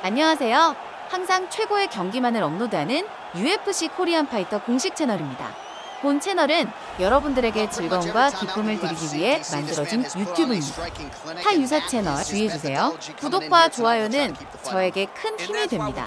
안녕하세요. 항상 최고의 경기만을 업로드하는 UFC 코리안파이터 공식 채널입니다. 본 채널은 여러분들에게 즐거움과 기쁨을 드리기 위해 만들어진 유튜브입니다. 타 유사 채널 주의해주세요. 구독과 좋아요는 저에게 큰 힘이 됩니다.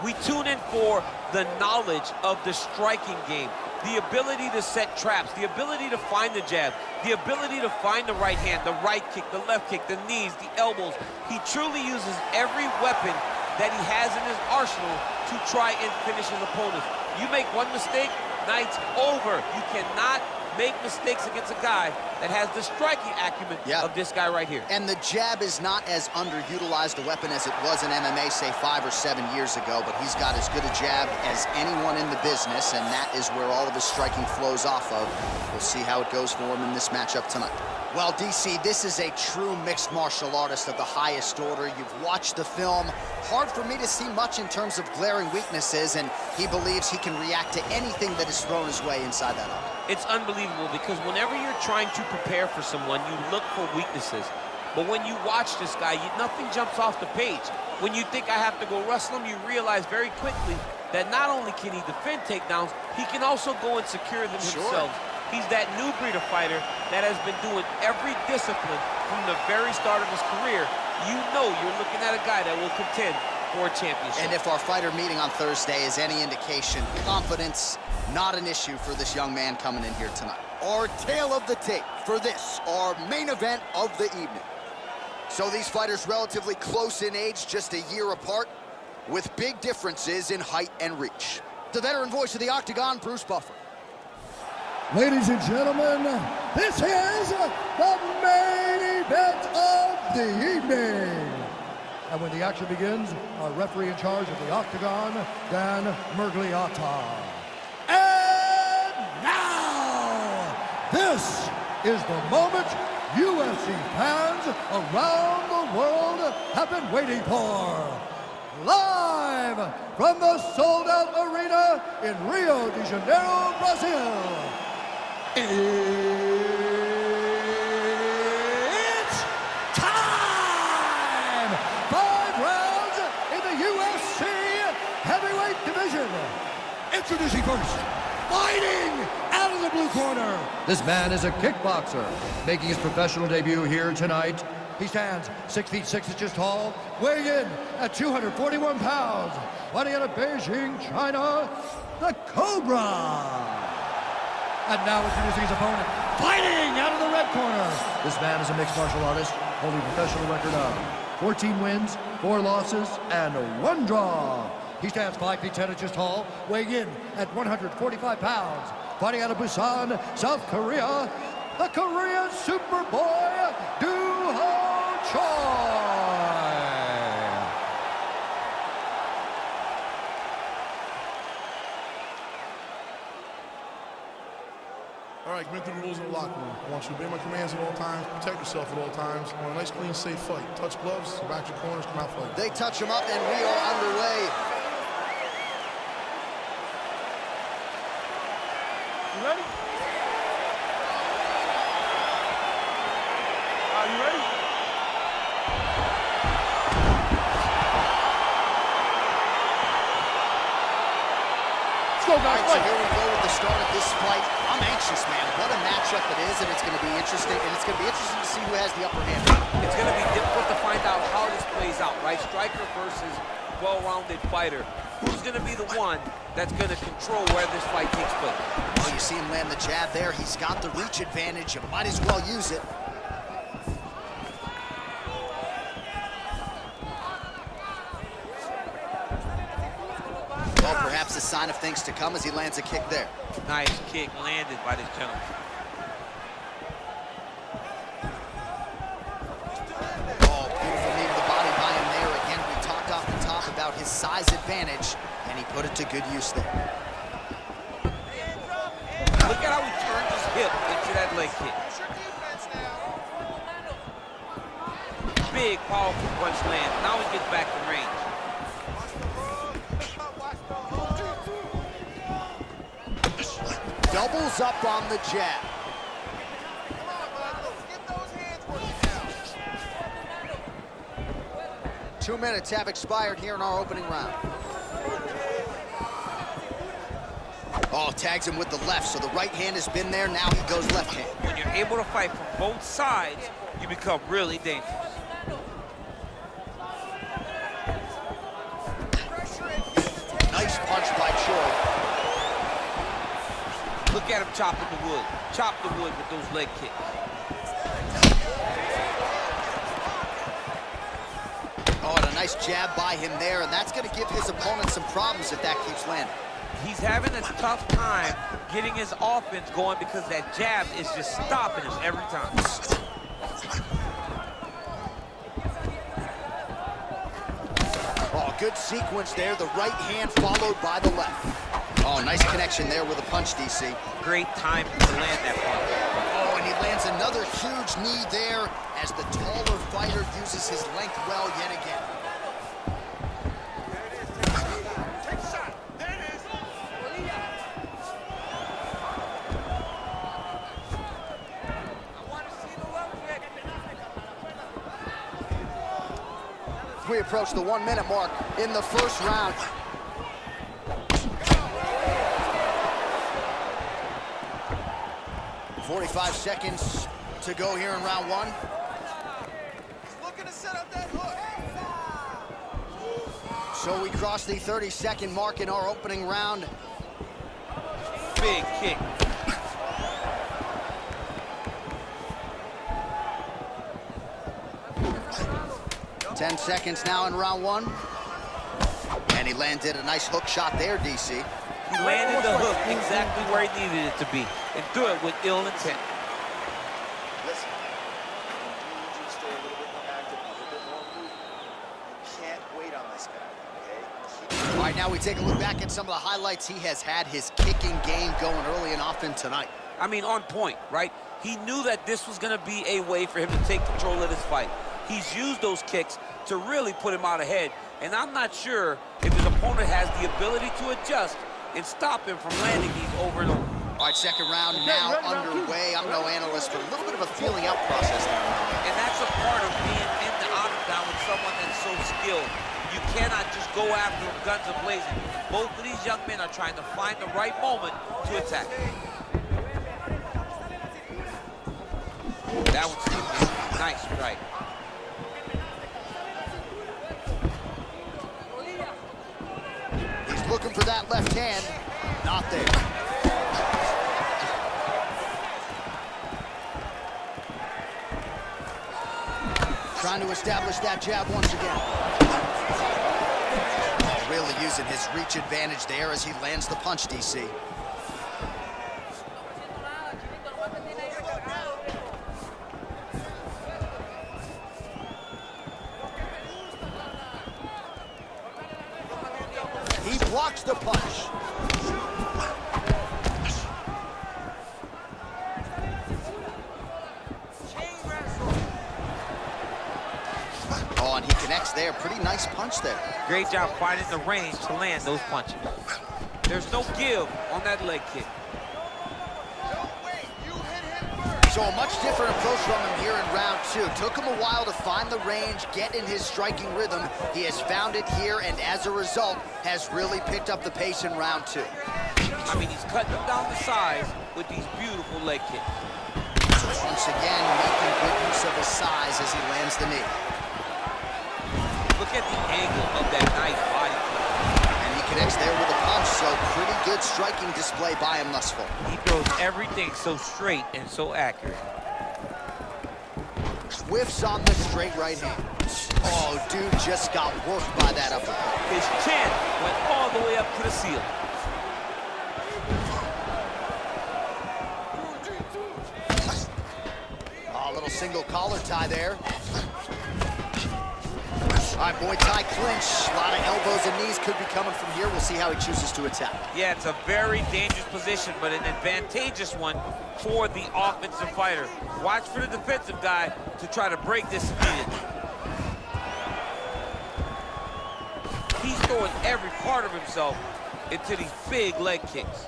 We tune in for the knowledge of the striking game, the ability to set traps, the ability to find the jab, the ability to find the right hand, the right kick, the left kick, the knees, the elbows. He truly uses every weapon that he has in his arsenal to try and finish his opponents. You make one mistake, night's over. You cannot make mistakes against a guy that has the striking acumen of this guy right here. And the jab is not as underutilized a weapon as it was in MMA, say 5 or 7 years ago, but he's got as good a jab as anyone in the business, and that is where all of his striking flows off of. We'll see how it goes for him in this matchup tonight. Well, DC, this is a true mixed martial artist of the highest order. You've watched the film. Hard for me to see much in terms of glaring weaknesses, and he believes he can react to anything that is thrown his way inside that arm. It's unbelievable because whenever you're trying to prepare for someone, you look for weaknesses. But when you watch this guy, nothing jumps off the page. When you think I have to go wrestle him, you realize very quickly that not only can he defend takedowns, he can also go and secure them himself. He's that new breed of fighter that has been doing every discipline from the very start of his career. You know you're looking at a guy that will contend for a championship. And if our fighter meeting on Thursday is any indication, confidence, not an issue for this young man coming in here tonight. Our tale of the tape for this, our main event of the evening. So these fighters relatively close in age, just a year apart, with big differences in height and reach. The veteran voice of the Octagon, Bruce Buffer. Ladies and gentlemen, this is the main event of the evening. And when the action begins, our referee in charge of the Octagon, Dan Mergliata. And now, this is the moment UFC fans around the world have been waiting for. Live from the sold-out arena in Rio de Janeiro, Brazil. It's time! 5 rounds in the UFC heavyweight division. Introducing first, fighting out of the blue corner. This man is a kickboxer, making his professional debut here tonight. He stands 6 feet 6 inches tall, weighing in at 241 pounds. Fighting out of Beijing, China, the Cobra. And now introducing his opponent, fighting out of the red corner. This man is a mixed martial artist, holding a professional record of 14 wins, 4 losses, and 1 draw. He stands 5 feet 10 inches tall, weighing in at 145 pounds. Fighting out of Busan, South Korea, the Korean Superboy, Do-Ho Choi. All right, commit to the rules in the locker room. I want you to obey my commands at all times, protect yourself at all times. I want a nice, clean, safe fight. Touch gloves, back your corners, come out fight. They touch him up, and we are underway. You ready? Are you ready? Let's go, guys. All right, so here we go with the start of this fight. I'm anxious, man. What a matchup it is, and it's going to be interesting. And it's going to be interesting to see who has the upper hand. It's going to be difficult to find out how this plays out, right? Striker versus well-rounded fighter. Who's going to be the one that's going to control where this fight takes place? Well, you see him land the jab there. He's got the reach advantage. You might as well use it. Well, perhaps a sign of things to come as he lands a kick there. Nice kick landed by this gentleman. Oh, beautiful knee to the body by him there. Again, we talked off the top about his size advantage, and he put it to good use there. Look at how he turned his hip into that leg kick. Big, powerful punch lands. Now he gets back to range. Doubles up on the jab. Get those hands 2 minutes have expired here in our opening round. Oh, tags him with the left, so the right hand has been there, now he goes left hand. When you're able to fight from both sides, you become really dangerous. Nice punch by Choi. Look at him chopping the wood. Chop the wood with those leg kicks. Oh, and a nice jab by him there, and that's going to give his opponent some problems if that keeps landing. He's having a tough time getting his offense going because that jab is just stopping him every time. Oh, good sequence there. The right hand followed by the left. Oh, nice connection there with a punch, DC. Great time to land that punch. Oh, and he lands another huge knee there as the taller fighter uses his length well yet again. We approach the 1 minute mark in the first round. "45 seconds to go here in round one." Looking to set up that hook. So we cross the 30-second mark in our opening round. Big kick. 10 seconds now in round one. And he landed a nice hook shot there, DC. He landed the hook exactly where he needed it to be and threw it with ill intent. Listen, I need you to stay a little bit more active, a little bit more movement. You can't wait on this guy, okay? All right, now we take a look back at some of the highlights. He has had his kicking game going early and often tonight. I mean, on point, right? He knew that this was going to be a way for him to take control of this fight. He's used those kicks to really put him out ahead, and I'm not sure if his opponent has the ability to adjust and stop him from landing these over and over. All right, second round now underway. I'm no analyst, but a little bit of a feeling out process there. And that's a part of being in the octagon with someone that's so skilled. You cannot just go after him guns a-blazing. Both of these young men are trying to find the right moment to attack. That one's deep. Nice strike. He's looking for that left hand. Not there. Trying to establish that jab once again. Really using his reach advantage there as he lands the punch, DC. He blocks the punch. Oh, and he connects there. Pretty nice punch there. Great job finding the range to land those punches. There's no give on that leg kick. So a much different approach from him here in round two. Took him a while to find the range, get in his striking rhythm. He has found it here, and as a result, has really picked up the pace in round two. I mean, he's cutting them down the size with these beautiful leg kicks. Once again, making good use of his size as he lands the knee. Look at the angle of that nice body kick. And he connects there with a punch, so pretty good striking display by him thus far. He throws everything so straight and so accurate. Whiffs on the straight right hand. Oh, dude just got worked by that uppercut. His chin went all the way up to the ceiling. Oh, a little single collar tie there. All right, Muay Thai clinch. A lot of elbows and knees could be coming from here. We'll see how he chooses to attack. Yeah, it's a very dangerous position, but an advantageous one for the offensive fighter. Watch for the defensive guy to try to break this immediately. He's throwing every part of himself into these big leg kicks.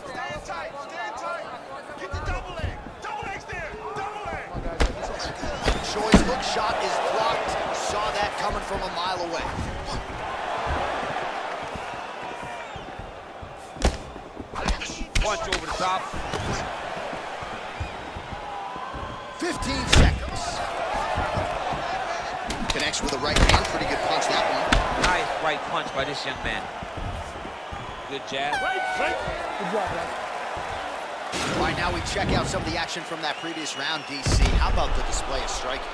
Stand tight, stand tight. Get the double leg. Double legs there. shot is blocked. Saw that coming from a mile away. Punch over the top. 15 seconds. Connects with a right hand. Pretty good punch, that one. Nice right punch by this young man. Good jab. Good job, guys. All right, now we check out some of the action from that previous round, DC. How about the display of striking?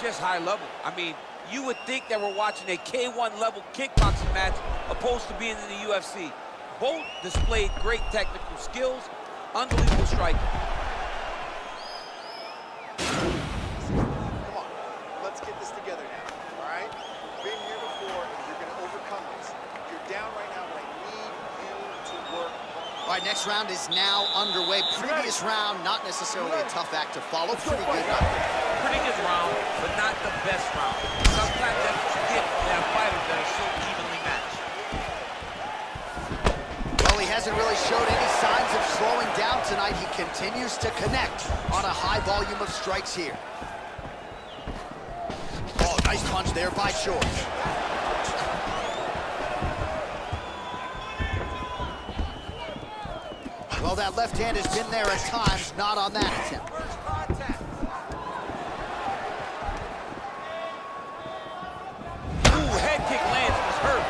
Just high level. I mean, you would think that we're watching a K1 level kickboxing match opposed to being in the UFC. Both displayed great technical skills, unbelievable striking. Come on, let's get this together now, all right? Been here before, you're gonna overcome this. You're down right now, but I need you to work. All right, next round is now underway. Previous round, not necessarily a tough act to follow. Pretty good. Pretty good round, but not the best round. Sometimes that's what you get when you have fighters that are so evenly matched. Well, he hasn't really showed any signs of slowing down tonight. He continues to connect on a high volume of strikes here. Oh, nice punch there by George. Well, that left hand has been there at times, not on that attempt. Ooh, head kick lands, was hurt.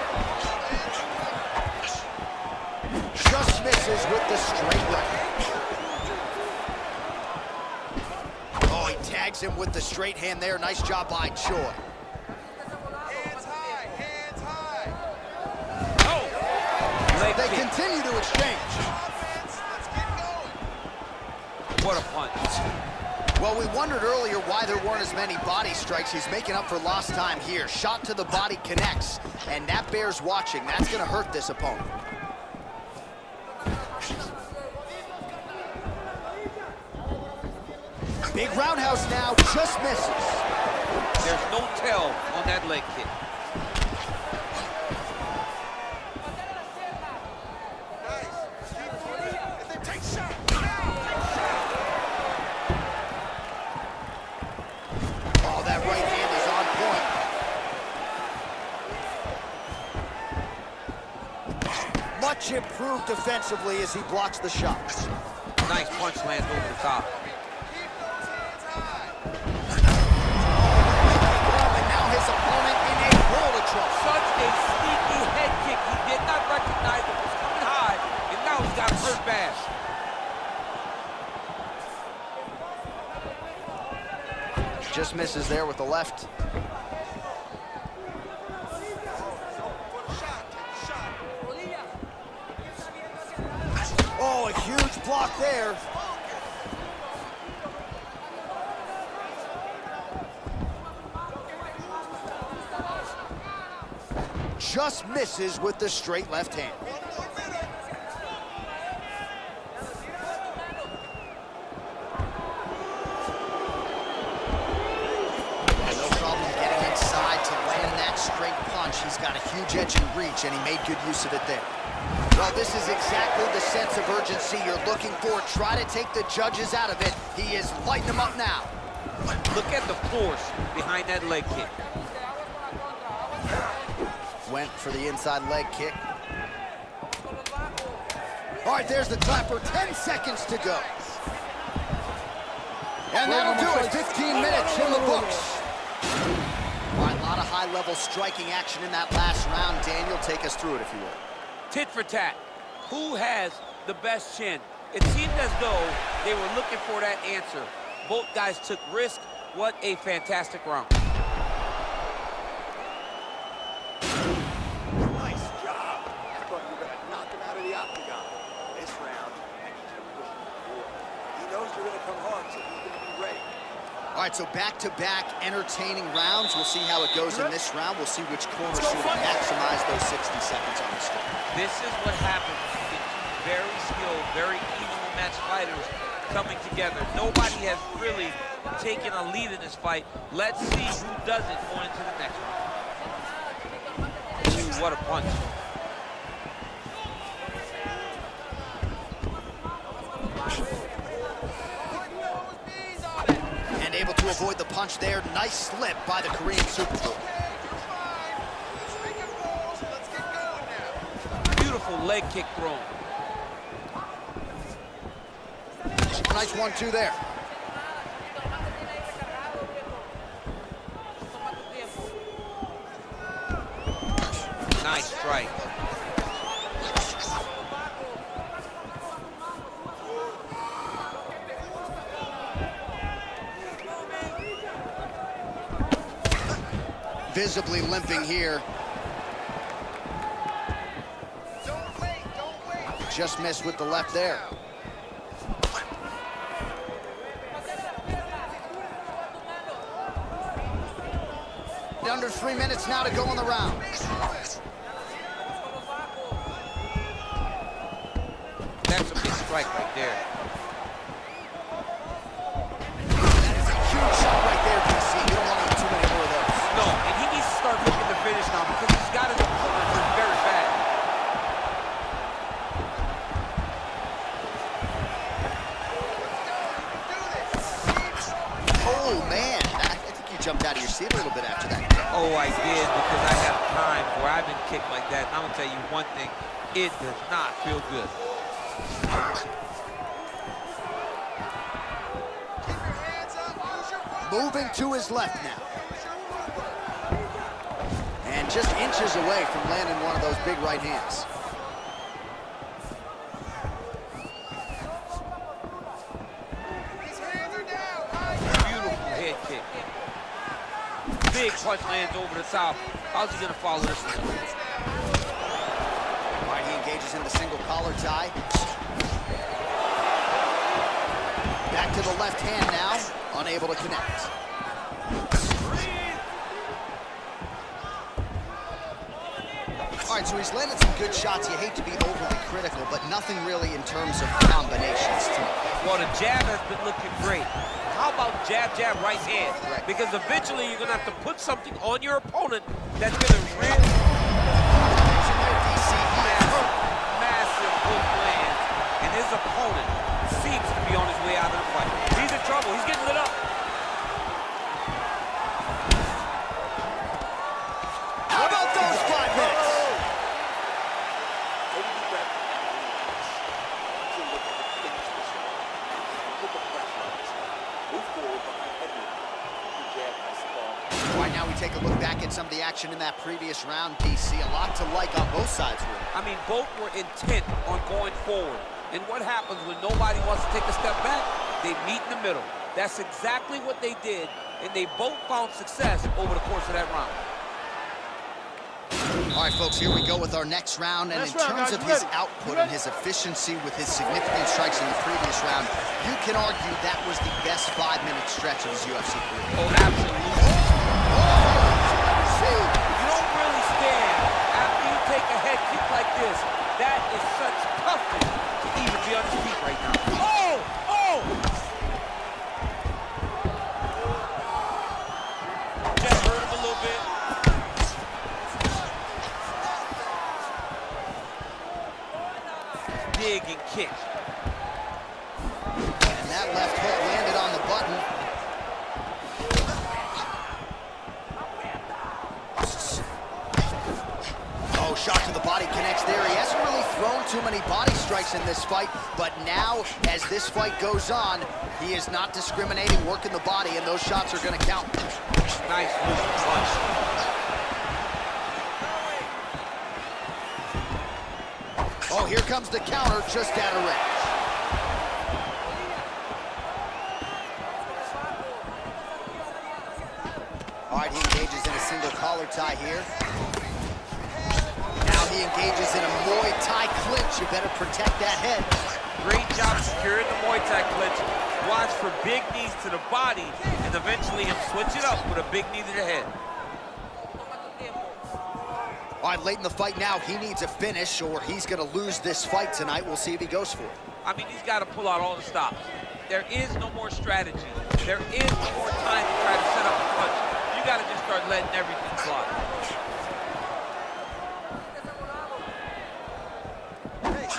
Just misses with the straight left. Oh, he tags him with the straight hand there. Nice job by Choi. Hands high, hands high. Oh! Leg They kick. continue to exchange. Offense, let's get going. What a punch. Well, we wondered earlier why there weren't as many body strikes. He's making up for lost time here. Shot to the body connects, and that bears watching. That's going to hurt this opponent. Big roundhouse now, just misses. There's no tell on that leg kick. Nice. Keep doing it, and then take shot. Oh, that right hand is on point. Much improved defensively as he blocks the shots. Nice punch lands over the top. Keep those hands high. And now his opponent in a world of trouble. Such a sneaky head kick. He did not recognize it was coming high, and now he's got hurt bad. Just misses there with the left. Oh, a huge block there. Just misses with the straight left hand. No problem getting inside to land that straight punch. He's got a huge edge and reach, and he made good use of it there. Well, this is exactly the sense of urgency you're looking for. Try to take the judges out of it. He is lighting them up now. Look at the force behind that leg kick. Went for the inside leg kick. All right, there's the clapper. 10 seconds to go. And that'll do it. 15 minutes in the books. All right, a lot of high-level striking action in that last round. Daniel, take us through it, if you will. Tit for tat. Who has the best chin? It seemed as though they were looking for that answer. Both guys took risk. What a fantastic round. Nice job. I thought you were going to knock him out of the octagon. This round, I need you to push him forward. He knows you're going to come hard, so he's going to be ready. All right, so back-to-back entertaining rounds. We'll see how it goes in this round. We'll see which corner should maximize those 60 seconds on the stick. This is what happens when you get two very skilled, very evenly matched fighters coming together. Nobody has really taken a lead in this fight. Let's see who does it going into the next round. Ooh, what a punch. And able to to avoid the punch there. Nice slip by the Korean Superboy. Beautiful leg kick thrown. Nice 1-2 there. Nice strike. Visibly limping here. Just missed with the left there. Under 3 minutes now to go in the round. That's a big strike right there. That is a huge shot right there, DC. You don't want to get too many more of those. No, and he needs to start looking to finish now because he's got his opponent hurt very bad. Oh, man. I think you jumped out of your seat a little bit after that. Oh, I did because I have times where I've been kicked like that. And I'm going to tell you one thing, it does not feel good. Moving to his left now. And just inches away from landing one of those big right hands. Beautiful head kick. Big punch lands over the top. How's he going to follow this one? All right, he engages in the single collar tie. Back to the left hand now, unable to connect. All right, so he's landed some good shots. You hate to be overly critical, but nothing really in terms of combinations. Well, the jab has been looking great. How about jab, jab, right hand? Right. Because eventually you're going to have to put something on your opponent that's going to really massive hook land. And his opponent seems to be on his way out of the fight. He's in trouble. He's getting lit up. How about those 5 minutes? All right, now we take a look back at some of the action in that previous round, DC. A lot to like on both sides, really. I mean, both were intent on going forward. And what happens when nobody wants to take a step back? They meet in the middle. That's exactly what they did, and they both found success over the course of that round. All right, folks, here we go with our next round. And in terms of his output and his efficiency with his significant strikes in the previous round, you can argue that was the best 5-minute stretch of his UFC career. Oh, absolutely. You don't really stand after you take a head kick like this. That is such toughness to even be on his feet right now. Oh! Oh! Just hurt him a little bit. Dig and kick. And that left hook landed on the button. Oh, shot to the body connects there. He hasn't really thrown too many body strikes in this fight, but now, as this fight goes on, he is not discriminating, working the body, and those shots are going to count. Nice move, punch. Oh, here comes the counter, just out of range. All right, he engages in a single collar tie here. Now he engages in a Muay Thai clinch. You better protect that head. Great job securing the Muay Thai clinch. Watch for big knees to the body, and eventually him switch it up with a big knee to the head. All right, late in the fight now, he needs a finish or he's going to lose this fight tonight. We'll see if he goes for it. I mean, he's got to pull out all the stops. There is no more strategy. There is no more time to try to set up a punch. You got to just start letting everything fly.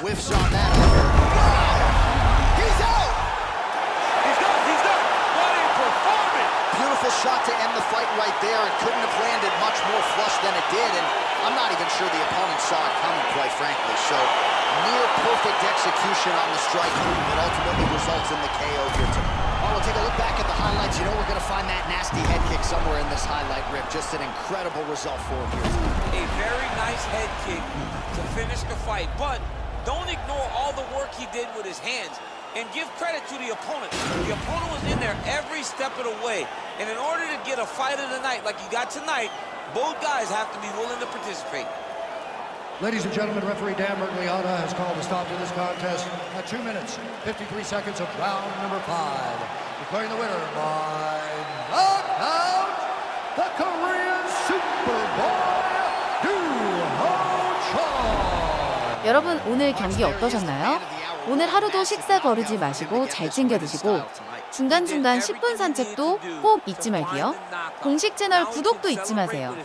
Whiffs on that. Wow! He's out! He's done. He's done. What a performance! execution on the striking that ultimately results in the KO here tonight. Oh, we'll take a look back at the highlights. You know we're going to find that nasty head kick somewhere in this highlight rip. Just an incredible result for him here tonight. A very nice head kick to finish the fight, but don't ignore all the work he did with his hands and give credit to the opponent. The opponent was in there every step of the way, and in order to get a fight of the night like you got tonight, both guys have to be willing to participate. Ladies and gentlemen, referee Dan Mergliata has called a stop to this contest at 2 minutes, 53 seconds of round number 5. Declaring the winner by knockout, the Korean Superboy, Ho-Choi. 여러분 오늘 경기 어떠셨나요? 오늘 하루도 식사 거르지 마시고 잘 챙겨 드시고 중간중간 10분 산책도 꼭 잊지 말기요. 공식 채널 구독도 잊지 마세요.